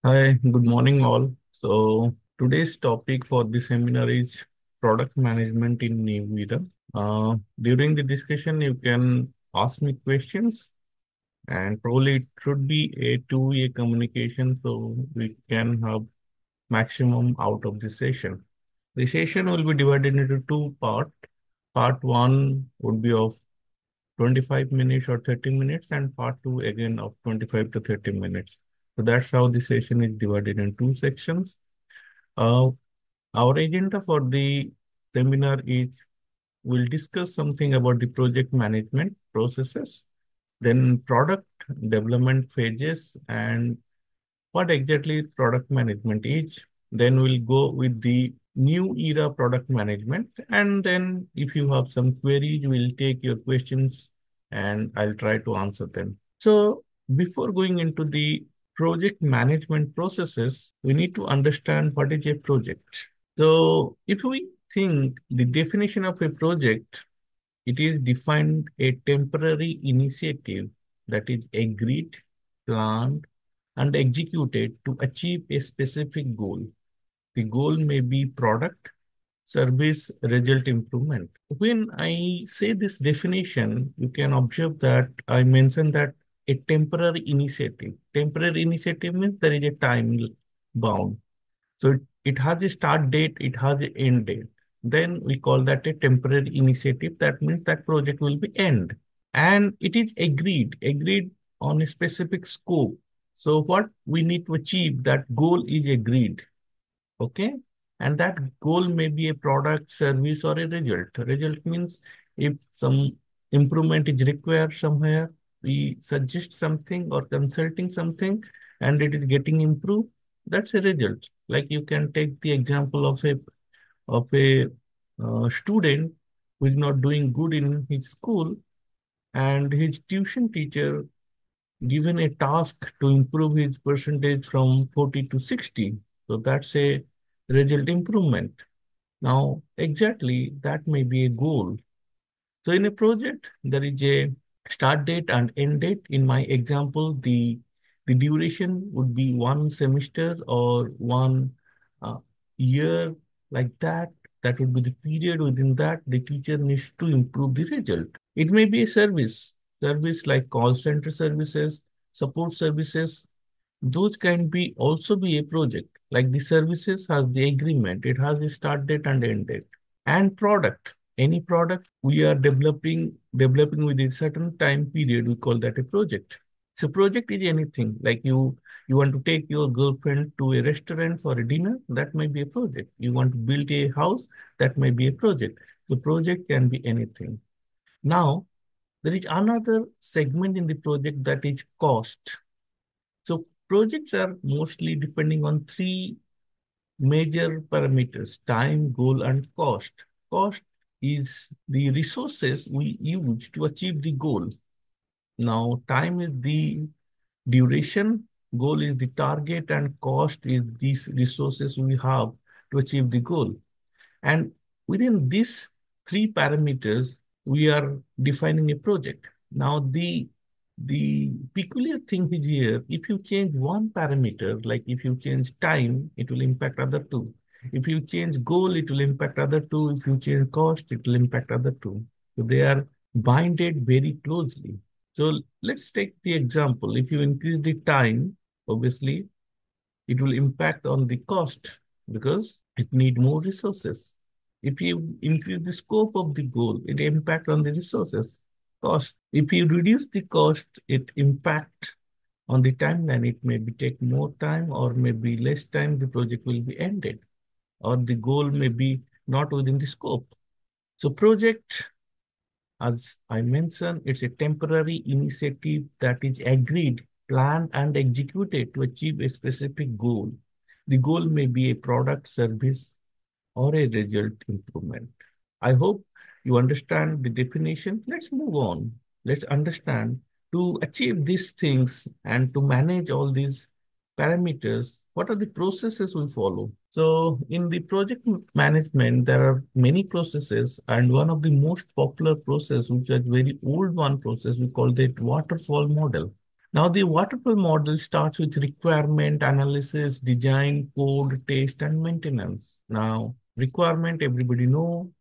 Hi, good morning all. Today's topic for the seminar is product management in new era. During the discussion, you can ask me questions, and probably it should be a two-way communication so we can have maximum out of the session. The session will be divided into two parts. Part one would be of 25 minutes or 30 minutes, and part two again of 25 to 30 minutes. So that's how the session is divided in two sections. Uh, our agenda for the seminar is we'll discuss something about the project management processes, then product development phases, and what exactly product management is. Then we'll go with the new era product management. And then if you have some queries, we'll take your questions and I'll try to answer them. So before going into the project management processes, we need to understand what is a project. So if we think the definition of a project, it is defined a temporary initiative that is agreed, planned, and executed to achieve a specific goal. The goal may be product, service, result improvement. When I say this definition, you can observe that I mentioned that a temporary initiative. Temporary initiative means there is a time bound. So it has a start date, it has an end date. Then we call that a temporary initiative. That means that project will be end. And it is agreed on a specific scope. So what we need to achieve, that goal is agreed. Okay. And that goal may be a product, service, or a result. Result means if some improvement is required somewhere, we suggest something or consulting something and it is getting improved, that's a result. Like you can take the example of a student who is not doing good in his school and his tuition teacher given a task to improve his percentage from 40 to 60. So that's a result improvement. Now, exactly that may be a goal. So in a project, there is a start date and end date. In my example, the duration would be one semester or one uh, year, like that. That would be the period within that the teacher needs to improve the result. It may be a service like call center services, support services. Those can be also be a project. Like the services has the agreement. It has a start date and end date. And product, any product we are developing within a certain time period, we call that a project. So project is anything like you want to take your girlfriend to a restaurant for a dinner, that may be a project. You want to build a house, that may be a project. The project can be anything. Now there is another segment in the project, that is cost. So projects are mostly depending on three major parameters: time, goal, and cost. Cost is the resources we use to achieve the goal. Now, time is the duration, goal is the target, and cost is these resources we have to achieve the goal. And within these three parameters, we are defining a project. Now, the peculiar thing is here, if you change one parameter, like if you change time, it will impact other two. If you change goal, it will impact other two. If you change cost, it will impact other two. So they are binded very closely. So let's take the example. If you increase the time, obviously, it will impact on the cost because it need more resources. If you increase the scope of the goal, it impact on the resources cost. If you reduce the cost, it impact on the timeline. It may be take more time or maybe less time, the project will be ended or the goal may be not within the scope. So project, as I mentioned, it's a temporary initiative that is agreed, planned, and executed to achieve a specific goal. The goal may be a product, service, or a result improvement. I hope you understand the definition. Let's move on. Let's understand to achieve these things and to manage all these parameters, what are the processes we follow? So in the project management, there are many processes, and one of the most popular process, which is very old one process, we call it waterfall model. Now, the waterfall model starts with requirement analysis, design, code, test, and maintenance. Now, requirement, everybody know,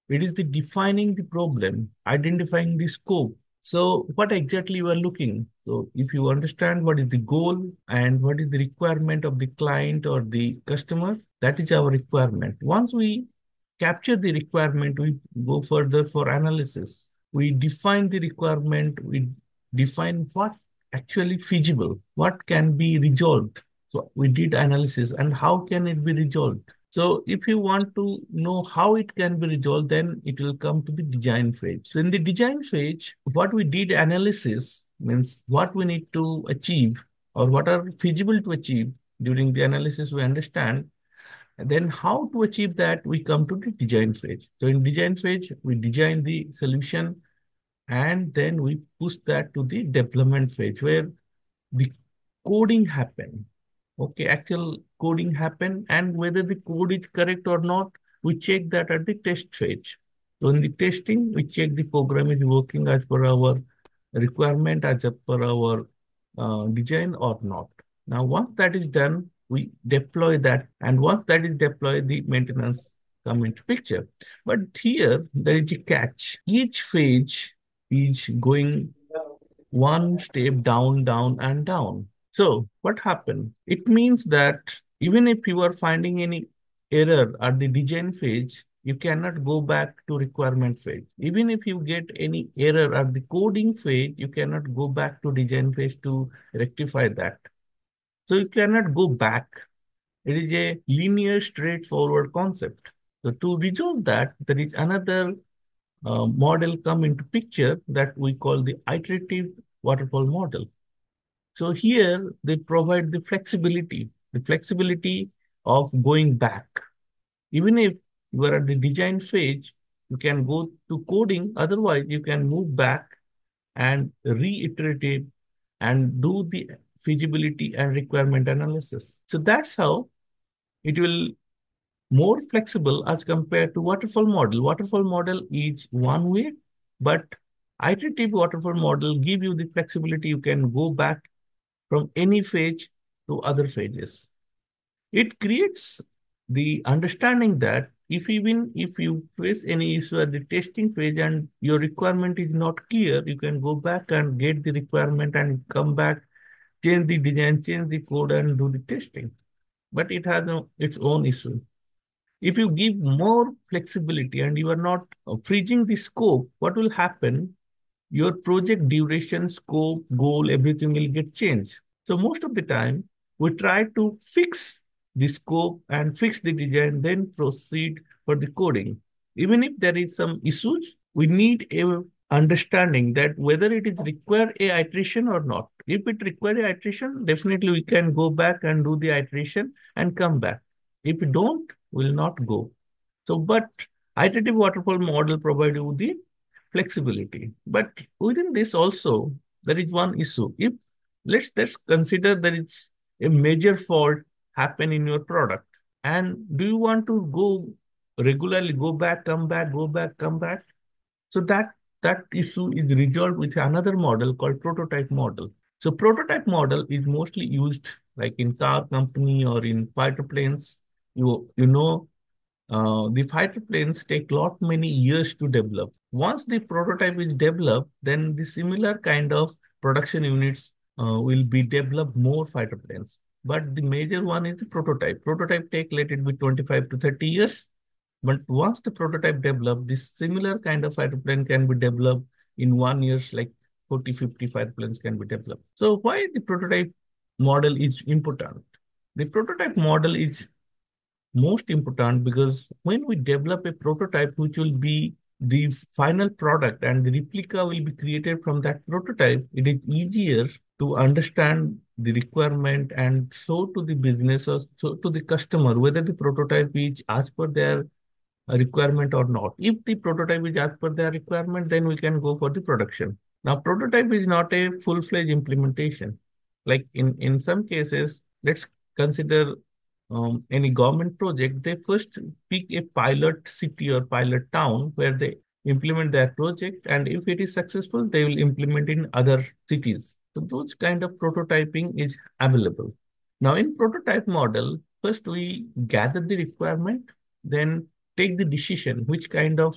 it is the defining the problem, identifying the scope. So, what exactly you are looking? So, if you understand what is the goal and what is the requirement of the client or the customer, that is our requirement. Once we capture the requirement, we go further for analysis. We define the requirement, we define what actually feasible, what can be resolved. So we did analysis and how can it be resolved. So if you want to know how it can be resolved, then it will come to the design phase. So in the design phase, what we did analysis means what we need to achieve or what are feasible to achieve. During the analysis, we understand. And then how to achieve that, we come to the design phase. So in design phase, we design the solution and then we push that to the development phase where the coding happen. Okay, actual coding happen, and whether the code is correct or not, we check that at the test phase. So in the testing, we check the program is working as per our requirement, as per our design or not. Now, once that is done, we deploy that, and once that is deployed, the maintenance come into picture. But here there is a catch. Each phase is going one step down, down, and down. So what happened? It means that even if you are finding any error at the design phase, you cannot go back to requirement phase. Even if you get any error at the coding phase, you cannot go back to design phase to rectify that. So you cannot go back. It is a linear, straightforward concept. So to resolve that, there is another model come into picture that we call the iterative waterfall model. So here they provide the flexibility of going back. Even if you are at the design phase, you can go to coding. Otherwise, you can move back and reiterate it and do the feasibility and requirement analysis. So that's how it will more flexible as compared to waterfall model. Waterfall model is one way, but iterative waterfall model give you the flexibility. You can go back from any phase to other phases. It creates the understanding that if even if you face any issue at the testing phase and your requirement is not clear, you can go back and get the requirement and come back, change the design, change the code and do the testing. But it has its own issue. If you give more flexibility and you are not freezing the scope, what will happen? Your project duration, scope, goal, everything will get changed. So most of the time, we try to fix the scope and fix the design, then proceed for the coding. Even if there is some issues, we need a understanding that whether it is require a iteration or not. If it require a iteration, definitely we can go back and do the iteration and come back. If we don't, we'll not go. So, but iterative waterfall model provide you the flexibility. But within this also, there is one issue. If let's consider there is a major fault happen in your product, and do you want to go regularly, go back, come back, go back, come back? So that issue is resolved with another model called prototype model. So prototype model is mostly used like in car company or in fighter planes. You know the fighter planes take lot many years to develop. Once the prototype is developed, then the similar kind of production units will be developed more fighter planes. But the major one is the prototype. Prototype take let it be 25 to 30 years. But once the prototype developed, this similar kind of fighter plane can be developed in 1 years, like 40, 50 fighter planes can be developed. So why the prototype model is important? The prototype model is most important because when we develop a prototype which will be the final product and the replica will be created from that prototype, it is easier to understand the requirement and show to the business or show to the customer whether the prototype is as per their requirement or not. If the prototype is as per their requirement, then we can go for the production. Now, prototype is not a full-fledged implementation. Like in some cases, let's consider any government project, they first pick a pilot city or pilot town where they implement their project. And if it is successful, they will implement in other cities. So those kind of prototyping is available. Now in prototype model, first we gather the requirement, then take the decision which kind of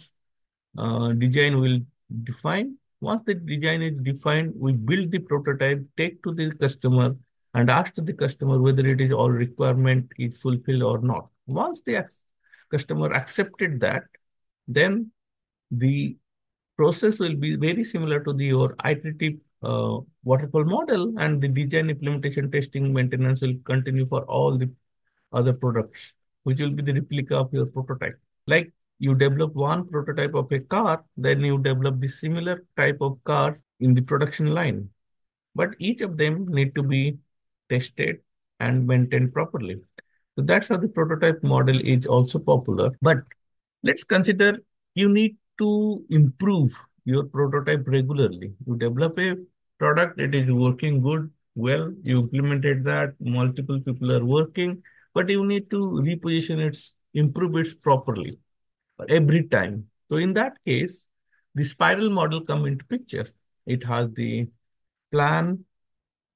design will define. Once the design is defined, we build the prototype, take to the customer, and ask to the customer whether it is all requirement is fulfilled or not. Once the customer accepted that, then the process will be very similar to the your iterative waterfall model, and the design, implementation, testing, maintenance will continue for all the other products, which will be the replica of your prototype. Like you develop one prototype of a car, then you develop the similar type of car in the production line. But each of them need to be tested and maintained properly. So that's how the prototype model is also popular. But let's consider you need to improve your prototype regularly. You develop a product, it is working good, well, you implemented that, multiple people are working, but you need to reposition it, improve it properly every time. So in that case, the spiral model come into picture. It has the plan,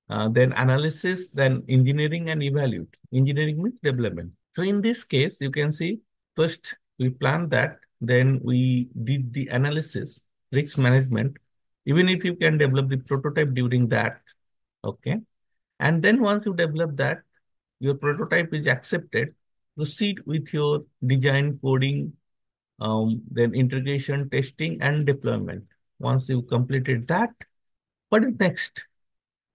then analysis, then engineering and evaluate. Engineering means development. So in this case, you can see first we planned that, then we did the analysis, risk management, even if you can develop the prototype during that. Okay. And then once you develop that, your prototype is accepted, proceed with your design, coding, then integration, testing, and deployment. Once you completed that, what is next?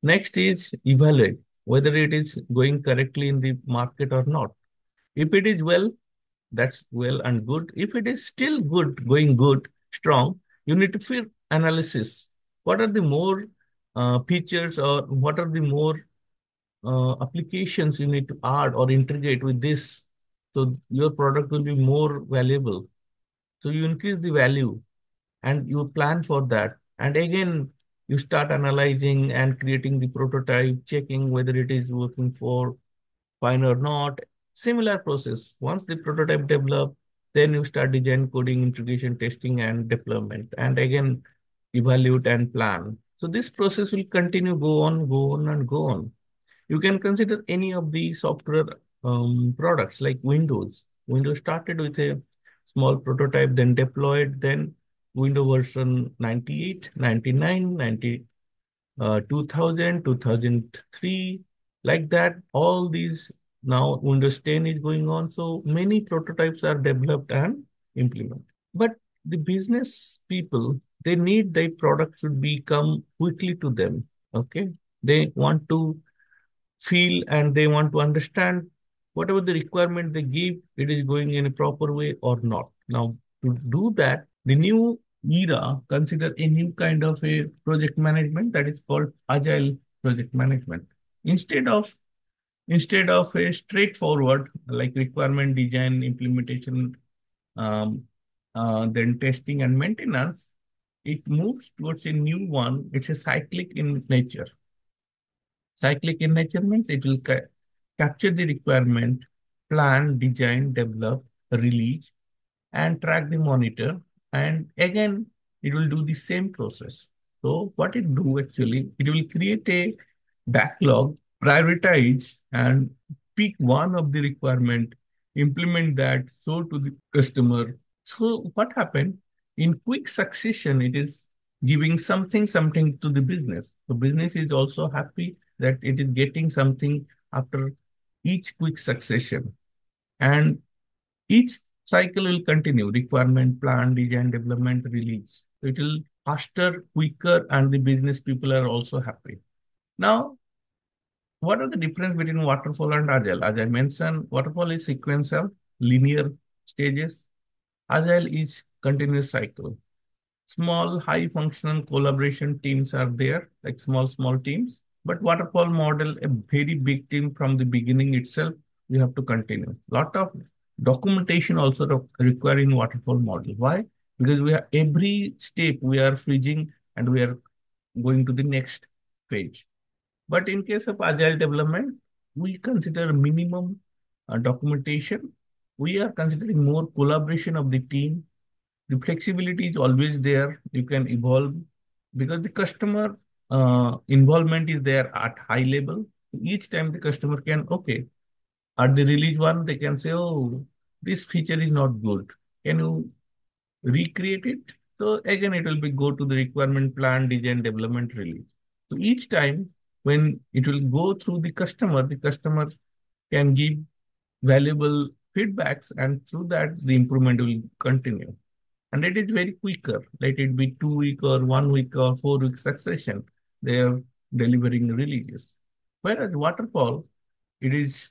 Next is evaluate whether it is going correctly in the market or not. If it is well, that's well and good. If it is still good, going good, strong, you need to fill analysis. What are the more features, or what are the more applications you need to add or integrate with this, so your product will be more valuable. So you increase the value and you plan for that. And again, you start analyzing and creating the prototype, checking whether it is working for fine or not. Similar process. Once the prototype develop, then you start design, coding, integration, testing, and deployment. And again, evaluate and plan. So this process will continue, go on, and go on. You can consider any of the software products like Windows. Windows started with a small prototype, then deployed, then Windows version 98, 99, 90, 2000, 2003, like that. All these now Windows 10 is going on. So many prototypes are developed and implemented. But the business people, they need their product should become quickly to them. Okay. They want to feel and they want to understand whatever the requirement they give, it is going in a proper way or not. Now, to do that, the new era consider a new kind of a project management that is called agile project management. Instead of instead of a straightforward like requirement design, implementation, um, then testing and maintenance, it moves towards a new one. It's a cyclic in nature. Cyclic in nature means it will capture the requirement, plan, design, develop, release, and track the monitor. And again, it will do the same process. So what it do actually, it will create a backlog, prioritize, and pick one of the requirement, implement that, show to the customer. So what happened in quick succession? It is giving something to the business. The business is also happy that it is getting something after each quick succession. And each cycle will continue, requirement, plan, design, development, release. So it will faster, quicker, and the business people are also happy. Now, what are the difference between waterfall and agile? As I mentioned, waterfall is sequence of linear stages. Agile is continuous cycle. Small, high functional collaboration teams are there, like small teams. But waterfall model, a very big team from the beginning itself, we have to continue. Lot of documentation also requiring waterfall model. Why? Because we are every step we are freezing and we are going to the next page. But in case of agile development, we consider minimum documentation. We are considering more collaboration of the team. The flexibility is always there. You can evolve because the customer involvement is there at high level. Each time the customer can, okay, at the release one, they can say, oh, this feature is not good. Can you recreate it? So again, it will be go to the requirement plan, design, development, release. So each time when it will go through the customer can give valuable feedbacks, and through that the improvement will continue. And it is very quicker. Let it be 2 week or 1 week or 4 week succession. They are delivering releases. Whereas waterfall, it is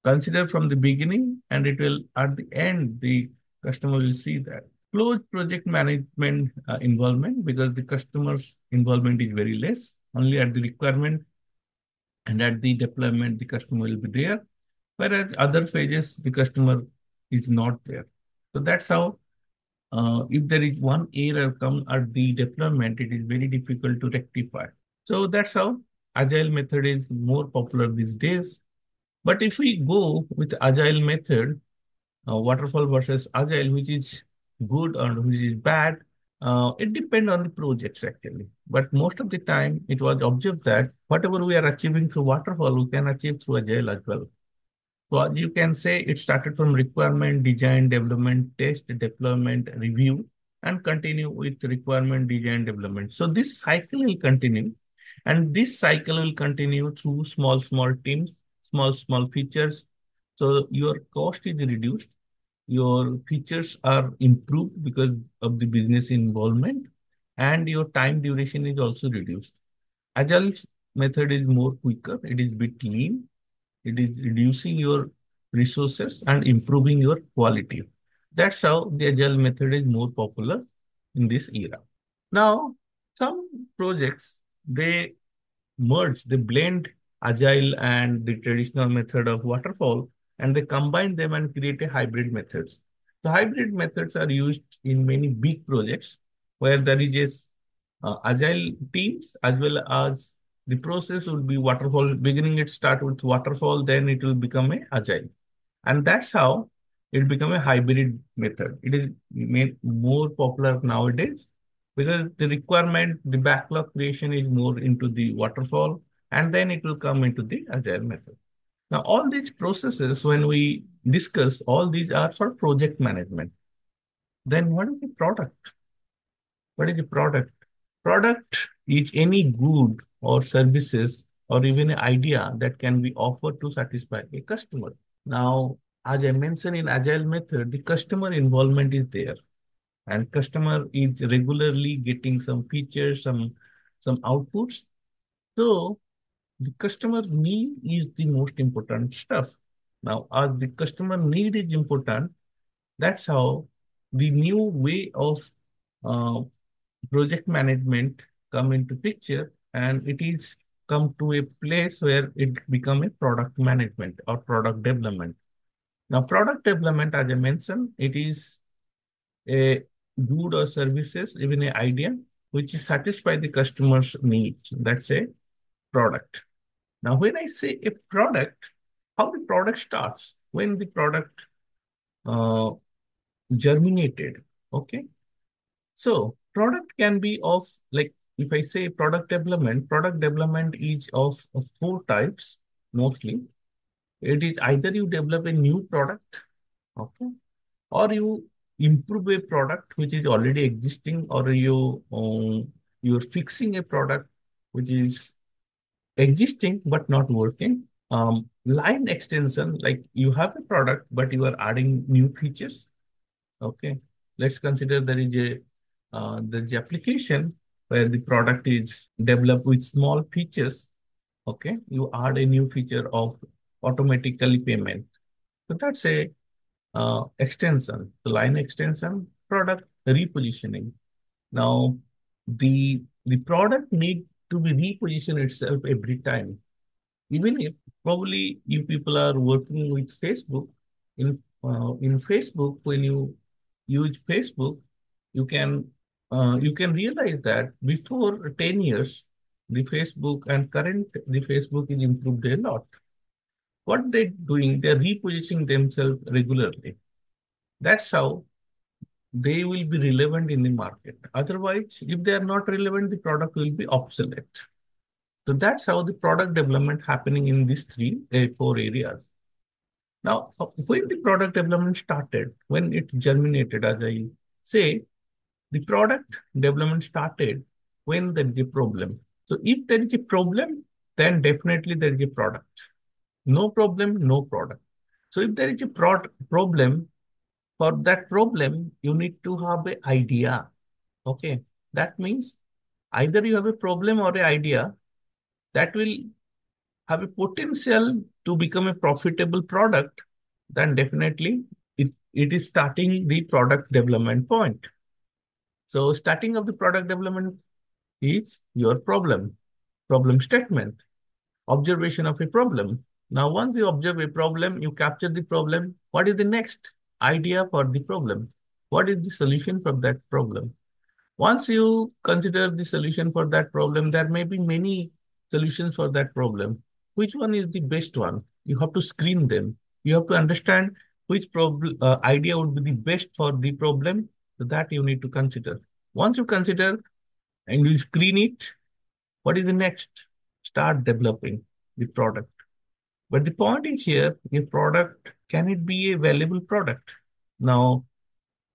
considered from the beginning, and it will at the end the customer will see that. Close project management involvement, because the customer's involvement is very less. Only at the requirement and at the deployment the customer will be there, whereas other phases the customer is not there. So that's how if there is one error come at the deployment, it is very difficult to rectify. So that's how agile method is more popular these days. But if we go with agile method, waterfall versus agile, which is good or which is bad, it depends on the projects actually. But most of the time, it was observed that whatever we are achieving through waterfall, we can achieve through agile as well. So as you can say, it started from requirement, design, development, test, deployment, review, and continue with requirement, design, development. So this cycle will continue, and this cycle will continue through small, small teams, small, small features. So your cost is reduced, your features are improved because of the business involvement, and your time duration is also reduced. Agile method is more quicker, it is bit lean, it is reducing your resources and improving your quality. That's how the agile method is more popular in this era. Now, some projects they merge, they blend agile and the traditional method of waterfall, and they combine them and create a hybrid methods. So hybrid methods are used in many big projects where there is agile teams as well as the process would be waterfall. Beginning it start with waterfall, then it will become a agile, and that's how it become a hybrid method. It is made more popular nowadays because the requirement, the backlog creation is more into the waterfall, and then it will come into the agile method. Now, all these processes, when we discuss, all these are for project management. Then what is the product? What is the product? Product is any good or services or even an idea that can be offered to satisfy a customer. Now, as I mentioned in agile method, the customer involvement is there, and customer is regularly getting some features, some outputs. So the customer need is the most important stuff. Now, as the customer need is important, that's how the new way of uh, project management come into picture, and it is come to a place where it become a product management or product development. Now, product development, as I mentioned, it is a good or services, even an idea, which is satisfy the customer's needs. That's a product. Now, when I say a product, how the product starts? When the product uh, germinated, okay? So product can be of, like, if I say product development is of four types mostly. It is either you develop a new product, okay, or you improve a product which is already existing, or you're fixing a product which is existing but not working. Line extension, like you have a product but you are adding new features. Okay, let's consider there's a application where the product is developed with small features. Okay, you add a new feature of automatically payment. So that's a extension, the line extension, product repositioning. Now, the product need to be repositioned itself every time. Even if probably you people are working with Facebook, in Facebook, when you use Facebook, you can realize that before 10 years, the Facebook and current the Facebook is improved a lot. What they're doing, they're repositioning themselves regularly. That's how they will be relevant in the market. Otherwise, if they are not relevant, the product will be obsolete. So that's how the product development happening in these four areas. Now, when the product development started, when it germinated, as I say, the product development started when there is a problem. So if there is a problem, then definitely there is a product. No problem, no product. So if there is a problem, for that problem, you need to have an idea. Okay. That means either you have a problem or an idea that will have a potential to become a profitable product, then definitely it is starting the product development point. So starting of the product development is your problem statement, observation of a problem. Now, once you observe a problem, you capture the problem. What is the next idea for the problem? What is the solution for that problem? Once you consider the solution for that problem, there may be many solutions for that problem. Which one is the best one? You have to screen them. You have to understand which problem idea would be the best for the problem that you need to consider. Once you consider and you screen it, what is the next? Start developing the product. But the point is here, a product, can it be a valuable product? Now,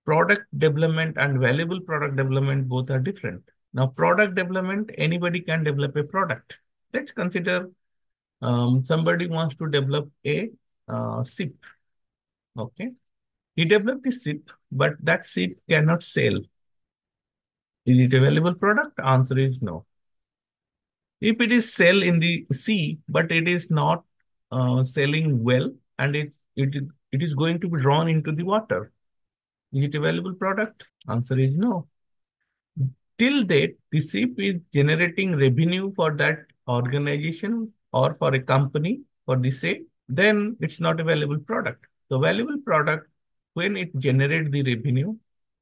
product development and valuable product development both are different. Now, product development, anybody can develop a product. Let's consider somebody wants to develop a SIP. Okay. He developed the SIP, but that SIP cannot sell. Is it a valuable product? Answer is no. If it is sell in the sea, but it is not selling well, and it is going to be drawn into the water, is it a valuable product? Answer is no. Till date, the SIP is generating revenue for that organization or for a company for the sale, then it's not a valuable product. So valuable product, when it generates the revenue,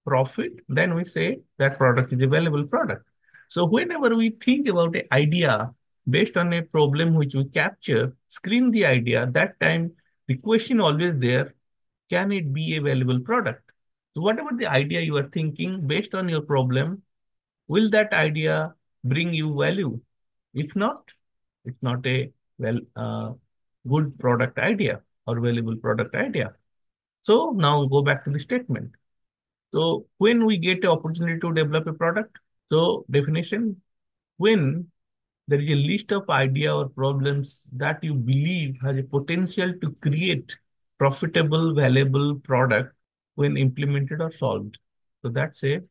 profit, then we say that product is a valuable product. So whenever we think about an idea based on a problem which we capture, screen the idea, that time the question always there, can it be a valuable product? So whatever the idea you are thinking based on your problem, will that idea bring you value? If not, it's not a good product idea or valuable product idea. So now go back to the statement. So when we get the opportunity to develop a product, so definition, when there is a list of idea or problems that you believe has a potential to create profitable, valuable product when implemented or solved. So that's a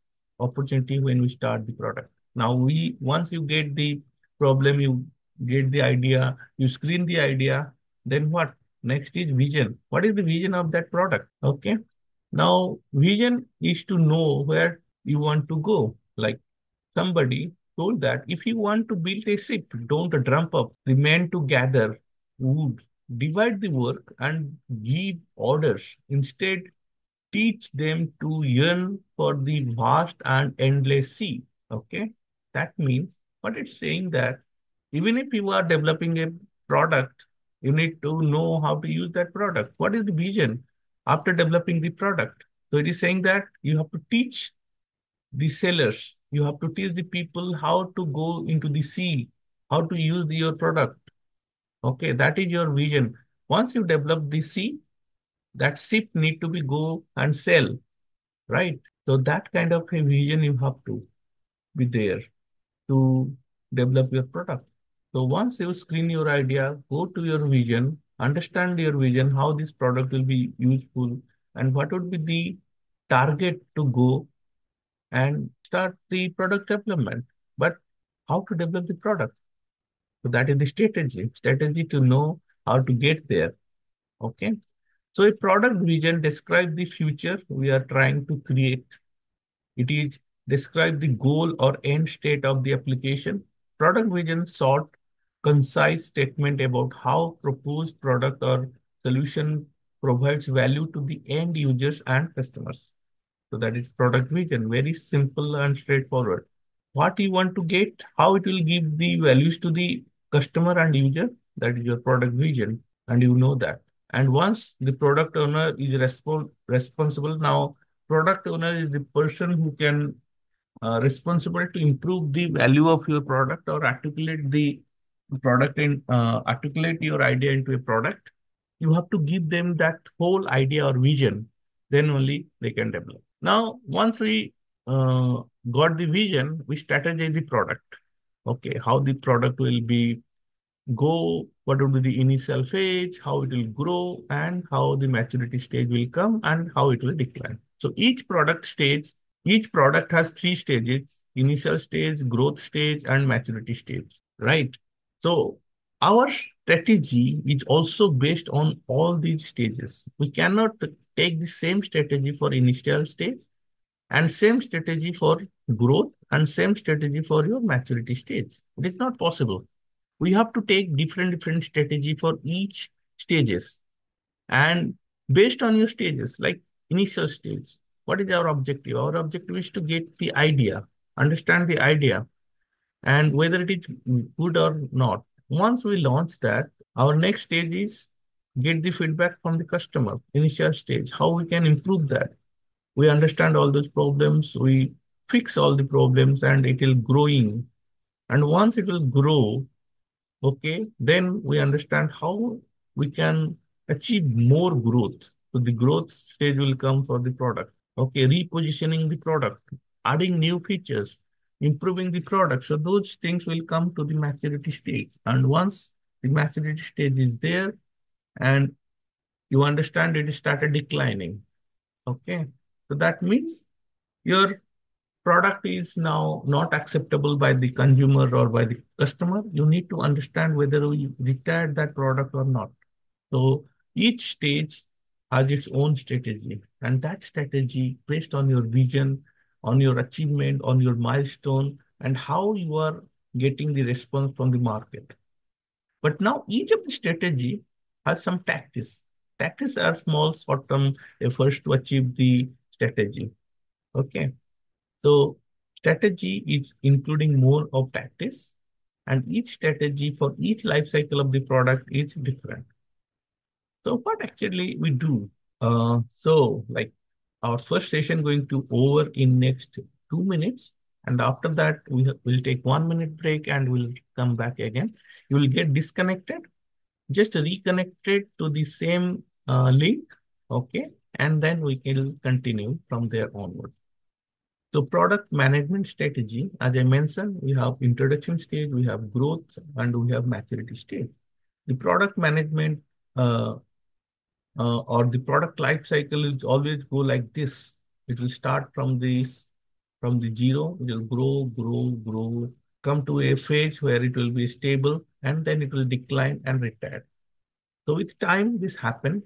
opportunity when we start the product. Now once you get the problem, you get the idea, you screen the idea, then what? Next is vision. What is the vision of that product? Okay. Now vision is to know where you want to go. Like somebody told that if you want to build a ship, don't dump up the men to gather wood, divide the work and give orders. Instead, teach them to yearn for the vast and endless sea. Okay. That means what it's saying that even if you are developing a product, you need to know how to use that product. What is the vision after developing the product? So it is saying that you have to teach the sellers. You have to teach the people how to go into the sea, how to use your product. Okay, that is your vision. Once you develop the sea, that ship need to be go and sell, right? So that kind of a vision you have to be there to develop your product. So once you screen your idea, go to your vision, understand your vision, how this product will be useful, and what would be the target to go and start the product development. But how to develop the product? So that is the strategy to know how to get there. Okay. So a product vision describes the future we are trying to create. It is describe the goal or end state of the application. Product vision short, concise statement about how proposed product or solution provides value to the end users and customers. So that is product vision, very simple and straightforward. What you want to get, how it will give the values to the customer and user, that is your product vision, and you know that. And once the product owner is responsible, now product owner is the person who can responsible to improve the value of your product or articulate the product and articulate your idea into a product, you have to give them that whole idea or vision. Then only they can develop. Now, once we uh, got the vision, we strategize the product. Okay, how the product will be go, what will be the initial phase, how it will grow, and how the maturity stage will come, and how it will decline. So each product has three stages: initial stage, growth stage, and maturity stage, right? So our strategy is also based on all these stages. We cannot take the same strategy for initial stage and same strategy for growth and same strategy for your maturity stage. It is not possible. We have to take different strategy for each stages, and based on your stages, like initial stage, what is our objective? Our objective is to get the idea, understand the idea, and whether it is good or not. Once we launch that, our next stage is get the feedback from the customer. Initial stage, how we can improve that. We understand all those problems, we fix all the problems, and it will growing. And once it will grow, okay, then we understand how we can achieve more growth. So the growth stage will come for the product. Okay, repositioning the product, adding new features, improving the product. So those things will come to the maturity stage. And once the maturity stage is there and you understand it started declining. Okay. So that means your product is now not acceptable by the consumer or by the customer. You need to understand whether you retire that product or not. So each stage has its own strategy, and that strategy based on your vision, on your achievement, on your milestone, and how you are getting the response from the market. But now each of the strategy has some tactics. Tactics are small short-term efforts to achieve the strategy. Okay. So strategy is including more of tactics, and each strategy for each life cycle of the product is different. So what actually we do? So like our first session going to over in next 2 minutes, and after that will take 1 minute break and we'll come back again. You will get disconnected, just reconnect it to the same link, okay, and then we can continue from there onward. So product management strategy, as I mentioned, we have introduction stage, we have growth, and we have maturity stage. The product management or the product life cycle is always go like this. It will start from the zero, it will grow, come to a phase where it will be stable, and then it will decline and retire. So with time, this happened.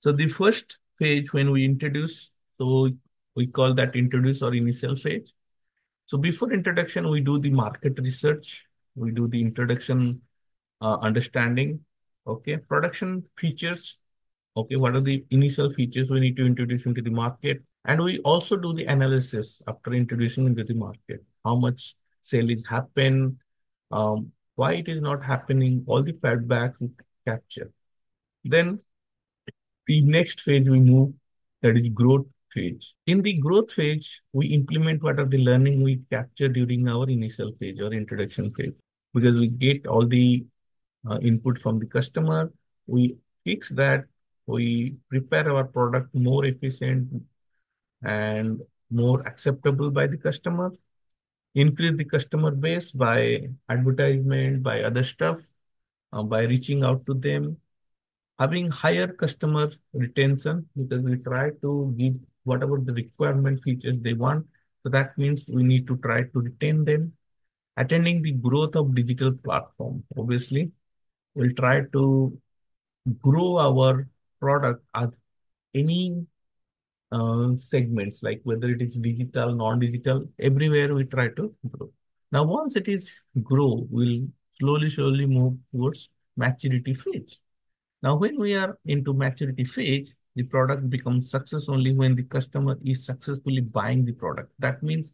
So the first phase when we introduce, so we call that introduce or initial phase. So before introduction, we do the market research, we do the introduction understanding, okay, production features, okay, what are the initial features we need to introduce into the market? And we also do the analysis after introducing into the market. How much sale is happen, why it is not happening, all the feedback we capture. Then the next phase we move, that is growth phase. In the growth phase, we implement what are the learning we capture during our initial phase or introduction phase, because we get all the input from the customer, we fix that, we prepare our product more efficient and more acceptable by the customer, increase the customer base by advertisement, by other stuff, by reaching out to them, having higher customer retention because we try to give whatever the requirement features they want. So that means we need to try to retain them. Attending the growth of digital platform. Obviously, we'll try to grow our product at any segments, like whether it is digital, non-digital, everywhere we try to grow. Now, once it is grow, we'll slowly move towards maturity phase. Now, when we are into maturity phase, the product becomes success only when the customer is successfully buying the product. That means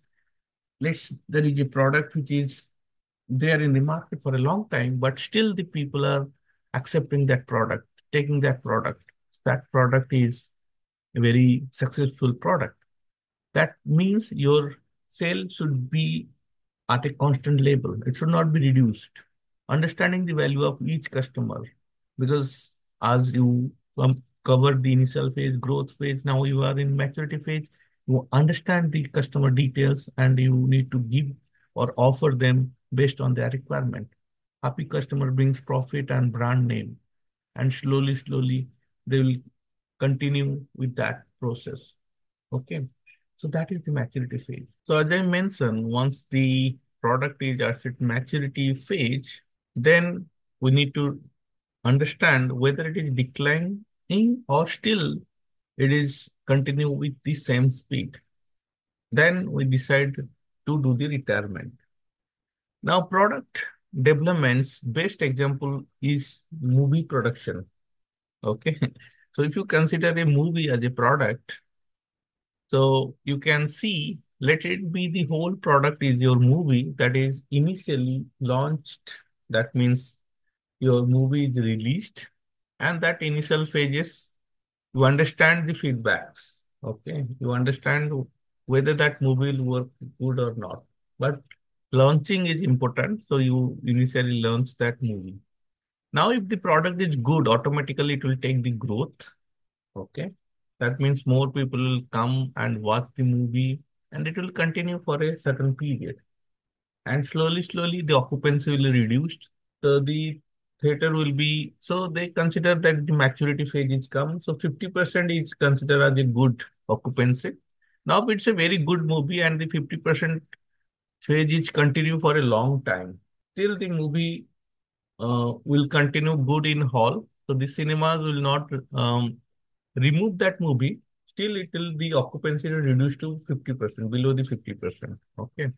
there is a product which is there in the market for a long time, but still the people are accepting that product, taking that product. That product is a very successful product. That means your sale should be at a constant level. It should not be reduced. understanding the value of each customer, because as you covered the initial phase, growth phase, now you are in maturity phase. You understand the customer details and you need to give or offer them based on their requirement. Happy customer brings profit and brand name, and slowly they will continue with that process. Okay. So that is the maturity phase. So as I mentioned, once the product is at its maturity phase, then we need to understand whether it is declining or still it is continue with the same speed. Then we decide to do the retirement. Now, product development's best example is movie production. Okay. So if you consider a movie as a product, so you can see, let it be the whole product is your movie that is initially launched. That means your movie is released, and that initial phases, you understand the feedbacks. Okay. You understand whether that movie will work good or not. But launching is important. So you initially launch that movie. Now, if the product is good, automatically it will take the growth. Okay. That means more people will come and watch the movie, and it will continue for a certain period. And slowly, the occupancy will be reduced. So the theater will be, so they consider that the maturity phase is come. So 50% is considered as a good occupancy. Now it's a very good movie and the 50% phase is continue for a long time. Still the movie will continue good in hall. So the cinemas will not remove that movie. Still it will, the occupancy will reduce to 50%, below the 50%. Okay.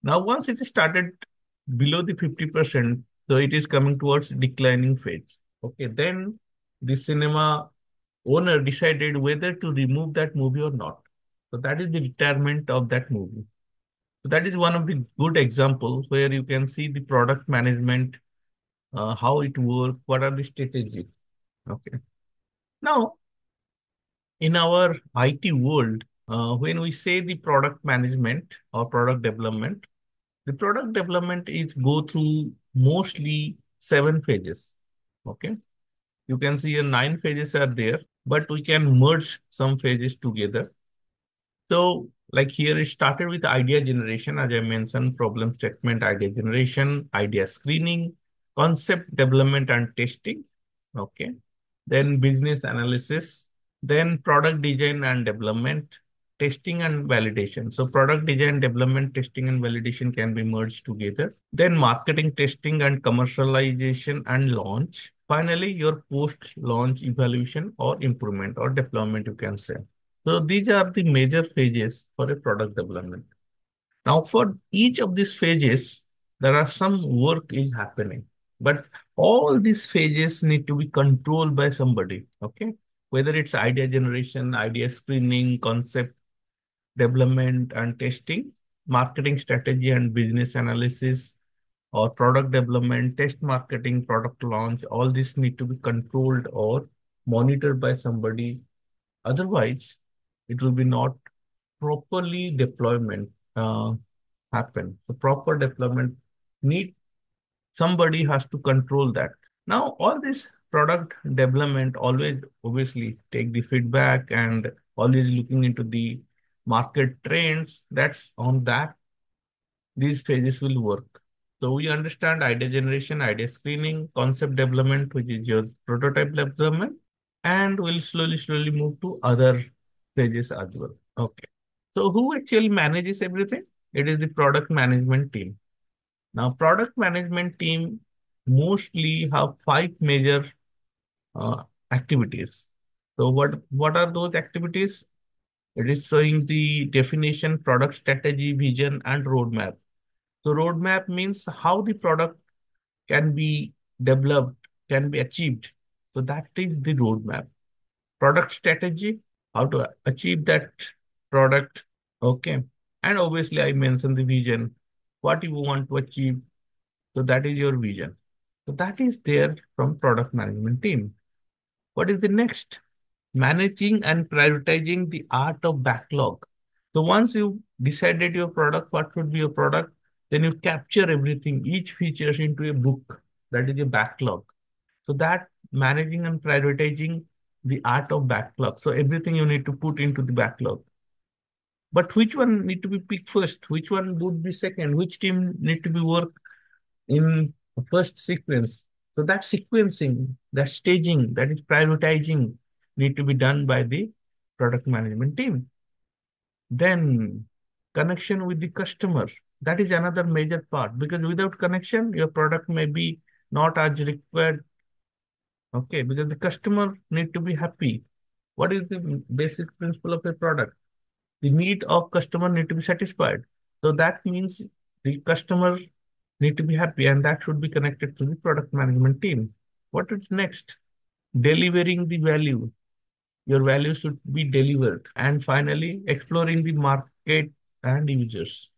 Now, once it is started below the 50%, so it is coming towards declining phase. Okay, then the cinema owner decided whether to remove that movie or not. So that is the retirement of that movie. So that is one of the good examples where you can see the product management, how it works, what are the strategies. Okay. Now, in our IT world, when we say the product management or product development, the product development is go through mostly 7 phases. Okay. You can see here 9 phases are there, but we can merge some phases together. So like here it started with idea generation, as I mentioned, problem statement, idea generation, idea screening, concept development and testing. Okay. Then business analysis, then product design and development, testing and validation. So product design, development, testing and validation can be merged together. Then marketing, testing and commercialization and launch. Finally, your post-launch evaluation or improvement or deployment, you can say. So these are the major phases for a product development. Now, for each of these phases, there are some work is happening, but all these phases need to be controlled by somebody. Okay, whether it's idea generation, idea screening, concept development and testing, marketing strategy and business analysis, or product development, test marketing, product launch, all this need to be controlled or monitored by somebody. Otherwise, it will be not properly deployment happen. So proper deployment need, somebody has to control that. Now, all this product development always obviously take the feedback and always looking into the market trends. That's on that these phases will work. So we understand idea generation, idea screening, concept development, which is your prototype development, and we'll slowly move to other phases as well. Okay. So who actually manages everything? It is the product management team. Now, product management team mostly have 5 major activities. So what are those activities? It is showing the definition, product strategy, vision, and roadmap. So roadmap means how the product can be developed, can be achieved. So that is the roadmap. Product strategy, how to achieve that product. Okay. And obviously, I mentioned the vision, what you want to achieve. So that is your vision. So that is there from product management team. What is the next? Managing and prioritizing the art of backlog. So once you decided your product, what should be your product? Then you capture everything, each features into a book. That is a backlog. So that managing and prioritizing the art of backlog. So everything you need to put into the backlog. But which one need to be picked first? Which one would be second? Which team need to be work in first sequence? So that sequencing, that staging, that is prioritizing need to be done by the product management team. Then connection with the customer. That is another major part because without connection, your product may be not as required. Okay, because the customer need to be happy. What is the basic principle of a product? The need of customer need to be satisfied. So that means the customer need to be happy, and that should be connected to the product management team. What is next? Delivering the value. Your value should be delivered. And finally, exploring the market and users.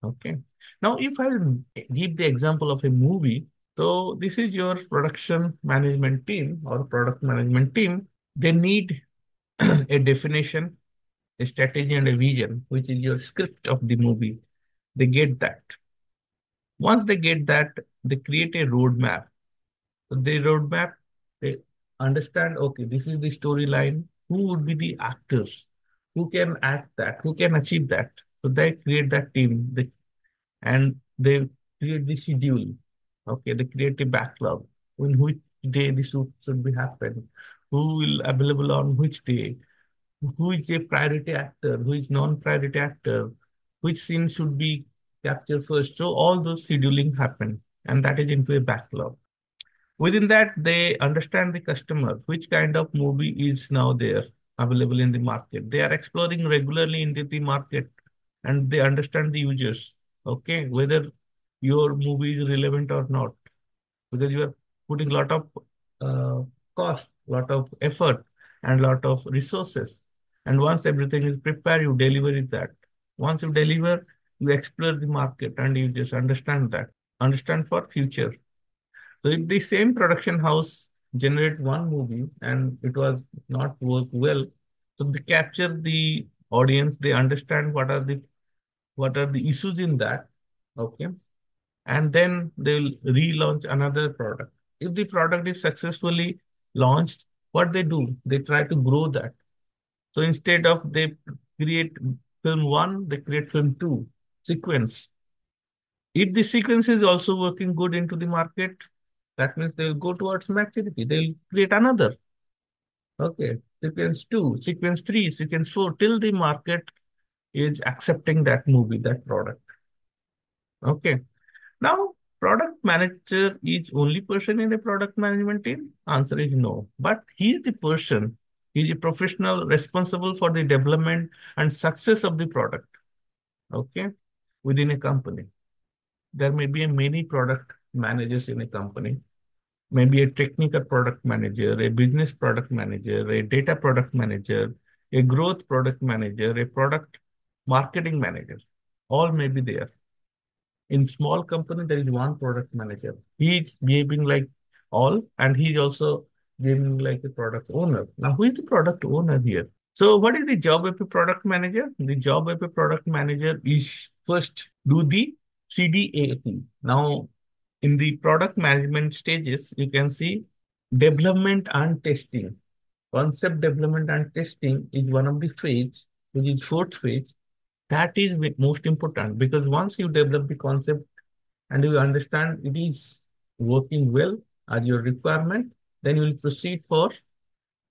Okay. Now, if I give the example of a movie, so this is your production management team or product management team. They need a definition, a strategy, and a vision, which is your script of the movie. They get that. Once they get that, they create a roadmap. So the roadmap, they understand, okay, this is the storyline. Who would be the actors? Who can act that? Who can achieve that? So they create that team. And they create the schedule. Okay, they create a backlog. In which day the should be happen? Who will available on which day? Who is a priority actor? Who is non-priority actor? Which scene should be captured first? So all those scheduling happen, and that is into a backlog. Within that, they understand the customer, which kind of movie is now there available in the market. They are exploring regularly into the market and they understand the users. Okay, whether your movie is relevant or not, because you are putting a lot of uh, cost, lot of effort, and lot of resources. And once everything is prepared, you deliver it that. Once you deliver, you explore the market and you just understand that. Understand for future. So if the same production house generate one movie and it was not work well, so they capture the audience, they understand what are the issues in that, okay, and then they'll relaunch another product. If the product is successfully launched, what they do, they try to grow that. So instead of they create film one, they create film two sequence. If the sequence is also working good into the market, that means they'll go towards maturity. They'll create another. Okay. Sequence two, sequence three, sequence four, till the market is accepting that movie, that product. Okay. Now, product manager is only person in a product management team? Answer is no. But he is the person, he is a professional responsible for the development and success of the product. Okay. Within a company. There may be a many product managers in a company, maybe a technical product manager, a business product manager, a data product manager, a growth product manager, a product marketing manager. All may be there. In small company, there is one product manager. He is behaving like all, and he is also behaving like a product owner. Now, who is the product owner here? So, what is the job of a product manager? The job of a product manager is first do the CDAT. Now, in the product management stages, you can see development and testing. Concept development and testing is one of the phase, which is fourth phase. That is most important because once you develop the concept and you understand it is working well as your requirement, then you will proceed for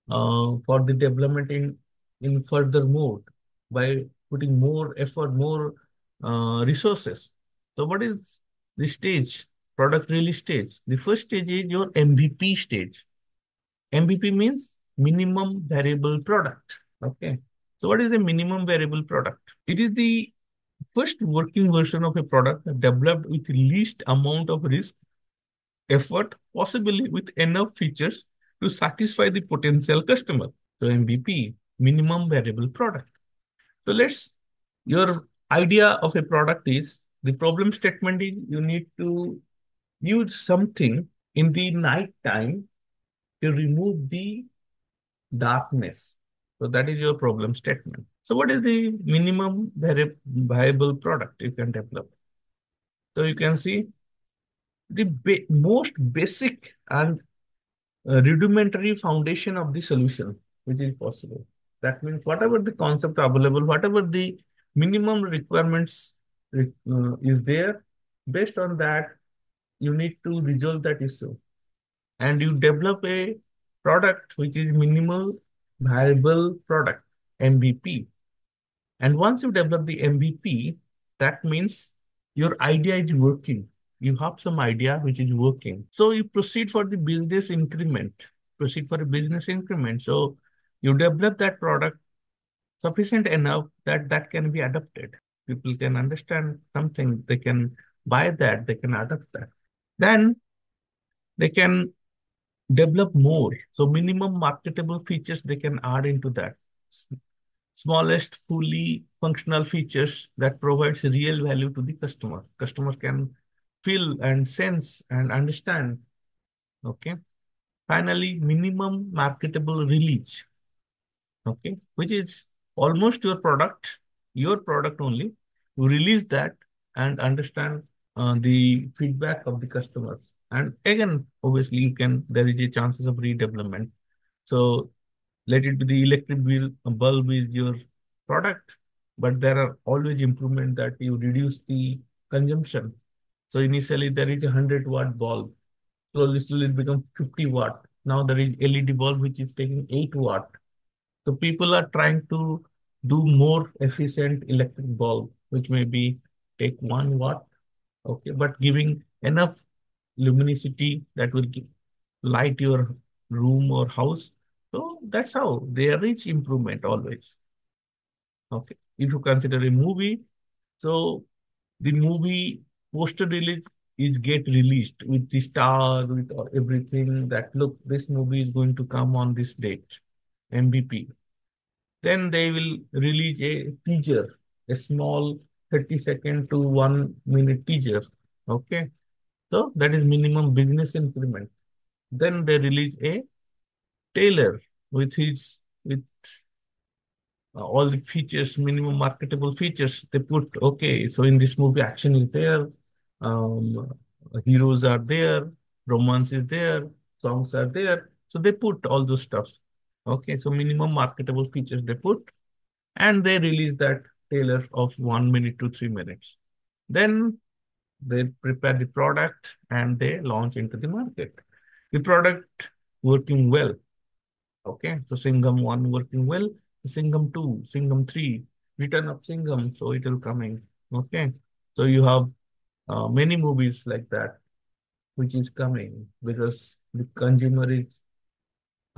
the development in further mode by putting more effort, more resources. So what is the stage? Product release stage. The first stage is your MVP stage. MVP means minimum variable product. Okay. So what is the minimum variable product? It is the first working version of a product developed with least amount of risk, effort, possibly with enough features to satisfy the potential customer. So MVP, minimum variable product. So your idea of a product is the problem statement is you need to use something in the night time to remove the darkness. So that is your problem statement. So what is the minimum viable product you can develop? So you can see the most basic and rudimentary foundation of the solution, which is possible. That means whatever the concept available, whatever the minimum requirements is there, based on that, you need to resolve that issue. And you develop a product which is minimal viable product, MVP. And once you develop the MVP, that means your idea is working. You have some idea which is working. So you proceed for the business increment. Proceed for a business increment. So you develop that product sufficient enough that that can be adopted. People can understand something. They can buy that. They can adopt that. Then they can develop more. So minimum marketable features they can add into that. Smallest fully functional features that provides real value to the customer. Customer can feel and sense and understand. Okay. Finally, minimum marketable release. Okay. Which is almost your product only. You release that and understand the feedback of the customers. And again, obviously, there is a chances of redevelopment. So let it be the electric bulb is your product, but there are always improvement that you reduce the consumption. So initially there is a 100-watt bulb. Slowly it becomes 50 watt. Now there is LED bulb which is taking 8 watt. So people are trying to do more efficient electric bulb, which may be take 1 watt, okay, but giving enough luminosity that will light your room or house. So that's how there is improvement always. Okay. If you consider a movie, so the movie poster release is get released with the star, with everything that look, this movie is going to come on this date, MVP. Then they will release a teaser, a small 30-second to 1 minute teaser. Okay. So that is minimum business increment. Then they release a Taylor with all the features, minimum marketable features. They put okay. So in this movie, action is there, um, heroes are there, romance is there, songs are there. So they put all those stuff. Okay, so minimum marketable features they put, and they release that trailer of 1 minute to 3 minutes. Then they prepare the product and they launch into the market. The product working well. Okay, so Singham 1 working well, Singham 2, Singham 3, Return of Singham, so it will coming. Okay, so you have many movies like that which is coming because the consumer is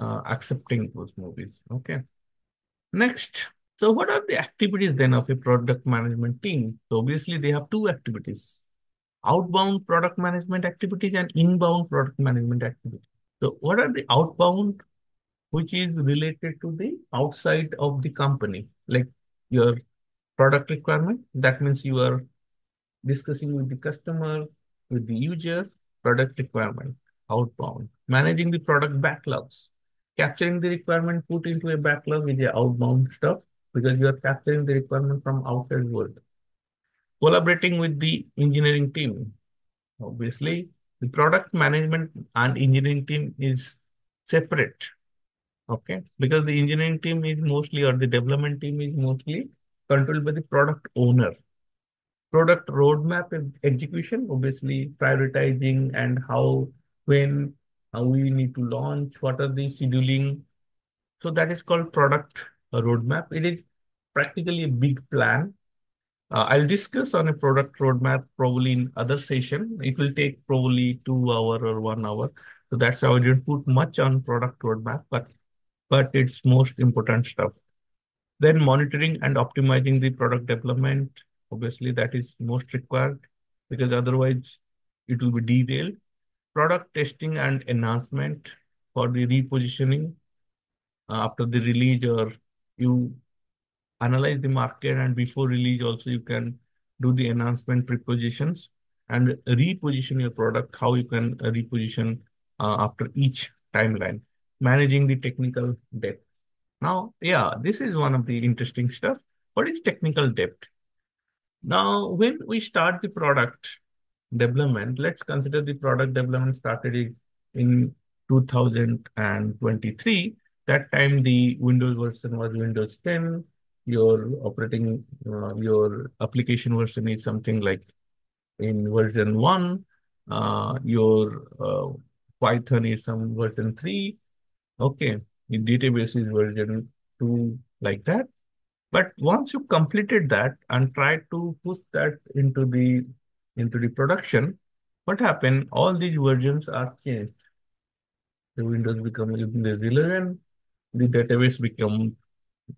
accepting those movies. Okay, next. So what are the activities then of a product management team? So obviously they have two activities: outbound product management activities and inbound product management activities. So what are the outbound, which is related to the outside of the company, like your product requirement. That means you are discussing with the customer, with the user, product requirement, outbound. Managing the product backlogs. Capturing the requirement put into a backlog is the outbound stuff because you are capturing the requirement from outside world. Collaborating with the engineering team. Obviously, the product management and engineering team is separate. Okay, because the engineering team is mostly, or the development team is mostly controlled by the product owner. Product roadmap execution, obviously prioritizing and how, when we need to launch, what are the scheduling. So that is called product roadmap. It is practically a big plan. I'll discuss on a product roadmap probably in other session. It will take probably 2 hour or 1 hour. So that's how I didn't put much on product roadmap, but it's most important stuff. Then monitoring and optimizing the product development. Obviously, that is most required because otherwise it will be derailed. Product testing and enhancement for the repositioning after the release, or you analyze the market and before release also you can do the enhancement prepositions and reposition your product, how you can reposition after each timeline. Managing the technical debt. Now, yeah, this is one of the interesting stuff. What is technical debt? Now, when we start the product, development, let's consider the product development started in 2023. That time the Windows version was Windows 10. Your application version is something like in version 1. Your Python is some version 3. Okay, the database is version 2, like that. But once you completed that and tried to push that into the production, what happened? All these versions are changed. The Windows become Windows 11, the database become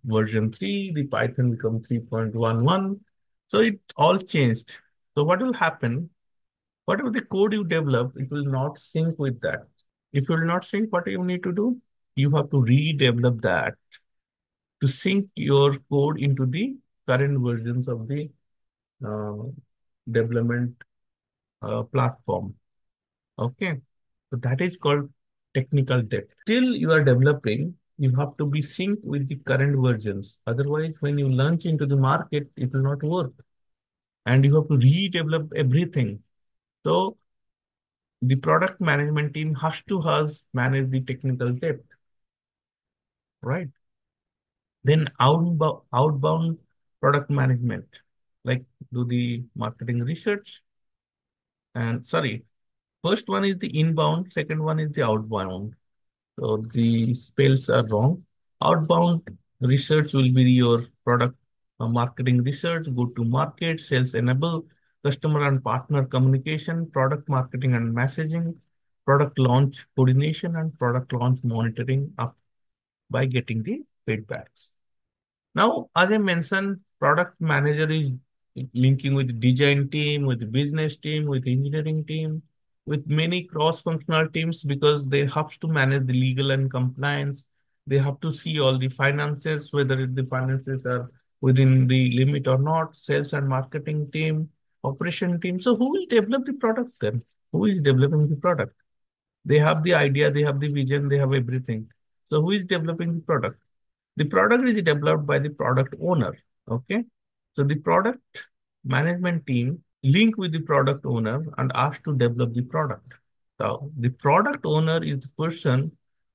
version 3, the Python become 3.11. So it all changed. So what will happen? Whatever the code you develop, it will not sync with that. If it will not sync, what you need to do? You have to redevelop that to sync your code into the current versions of the uh, development platform. Okay. So that is called technical debt. Till you are developing, you have to be synced with the current versions. Otherwise, when you launch into the market, it will not work. And you have to redevelop everything. So the product management team has manage the technical debt, right? Then outbound product management, like do the marketing research. And sorry, first one is the inbound, second one is the outbound. So the spells are wrong. Outbound research will be your product marketing research, go to market, sales enable, customer and partner communication, product marketing and messaging, product launch coordination, and product launch monitoring up by getting the feedbacks. Now, as I mentioned, product manager is linking with design team, with business team, with engineering team, with many cross-functional teams because they have to manage the legal and compliance. They have to see all the finances, whether the finances are within the limit or not, sales and marketing team, operation team. So who will develop the product then? Who is developing the product? They have the idea, they have the vision, they have everything. So who is developing the product? The product is developed by the product owner. Okay. So the product management team link with the product owner and ask to develop the product. So the product owner is the person